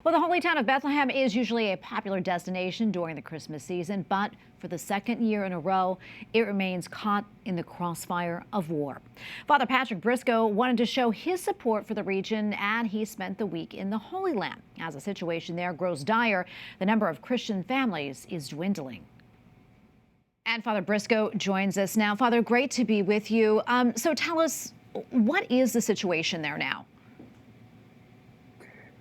Well, the holy town of Bethlehem is usually a popular destination during the Christmas season, but for the second year in a row, it remains caught in the crossfire of war. Father Patrick Briscoe wanted to show his support for the region, and he spent the week in the Holy Land. As the situation there grows dire, the number of Christian families is dwindling. And Father Briscoe joins us now. Father, great to be with you. So tell us, what is the situation there now?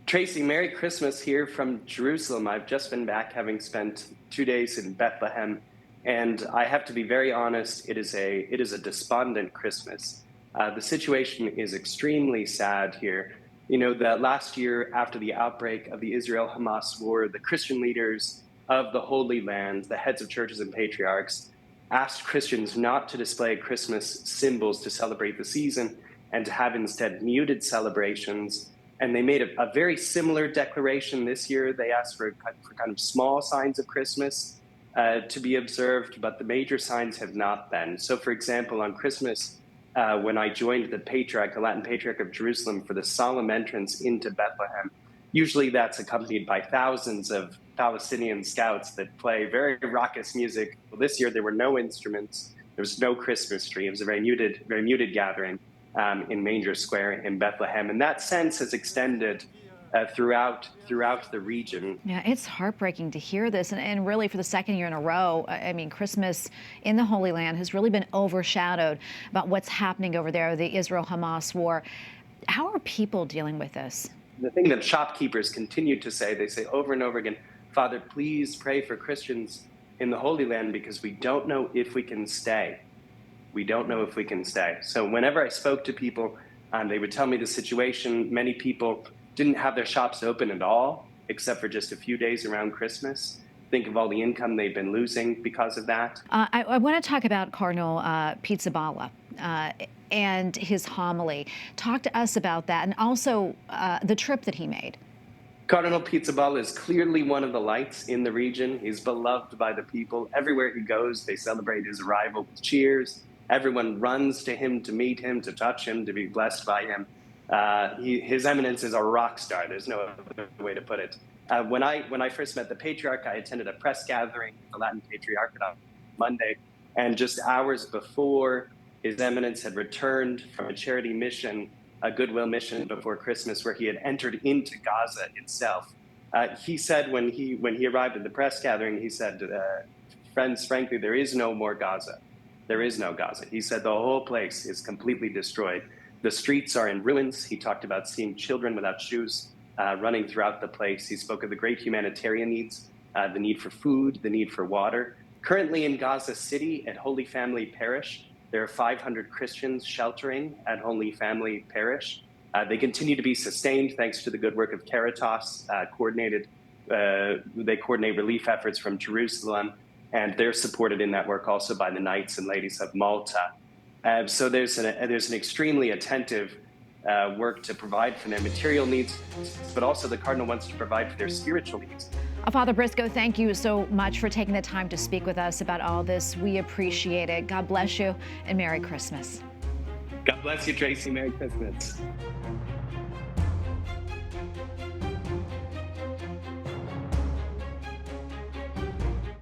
Tracy, Merry Christmas here from Jerusalem. I've just been back, having spent 2 days in Bethlehem, and I have to be very honest, it is a despondent Christmas. The situation is extremely sad here. You know, that last year after the outbreak of the Israel-Hamas war, the Christian leaders of the Holy Land, the heads of churches and patriarchs, asked Christians not to display Christmas symbols to celebrate the season and to have instead muted celebrations. And they made a very similar declaration this year. They asked for kind of small signs of Christmas to be observed, but the major signs have not been. So, for example, on Christmas, when I joined the Latin Patriarch of Jerusalem for the solemn entrance into Bethlehem, usually that's accompanied by thousands of Palestinian scouts that play very raucous music. Well, this year there were no instruments. There was no Christmas tree. It was a very muted gathering in Manger Square in Bethlehem. And that sense has extended throughout the region. Yeah, it's heartbreaking to hear this. And really, for the second year in a row, I mean, Christmas in the Holy Land has really been overshadowed about what's happening over there, the Israel-Hamas war. How are people dealing with this? The thing that shopkeepers continue to say, they say over and over again, Father, please pray for Christians in the Holy Land because we don't know if we can stay. We don't know if we can stay. So whenever I spoke to people, they would tell me the situation. Many people didn't have their shops open at all, except for just a few days around Christmas. Think of all the income they've been losing because of that. I want to talk about Cardinal Pierbattista and his homily. Talk to us about that, and also the trip that he made. Cardinal Pizzaballa is clearly one of the lights in the region. He's beloved by the people. Everywhere he goes, they celebrate his arrival with cheers. Everyone runs to him to meet him, to touch him, to be blessed by him. His eminence is a rock star. There's no other way to put it. When I first met the Patriarch, I attended a press gathering at the Latin Patriarchate on Monday. And just hours before, His Eminence had returned from a charity mission, a goodwill mission before Christmas, where he had entered into Gaza itself. He said when he arrived at the press gathering, he said, friends, frankly, there is no more Gaza. There is no Gaza. He said the whole place is completely destroyed. The streets are in ruins. He talked about seeing children without shoes running throughout the place. He spoke of the great humanitarian needs, the need for food, the need for water. Currently in Gaza City at Holy Family Parish, there are 500 Christians sheltering at Holy Family Parish. They continue to be sustained thanks to the good work of Caritas. They coordinate relief efforts from Jerusalem, and they're supported in that work also by the Knights and Ladies of Malta. So there's an extremely attentive work to provide for their material needs, but also the Cardinal wants to provide for their spiritual needs. Father Briscoe, thank you so much for taking the time to speak with us about all this. We appreciate it. God bless you, and Merry Christmas. God bless you, Tracy. Merry Christmas.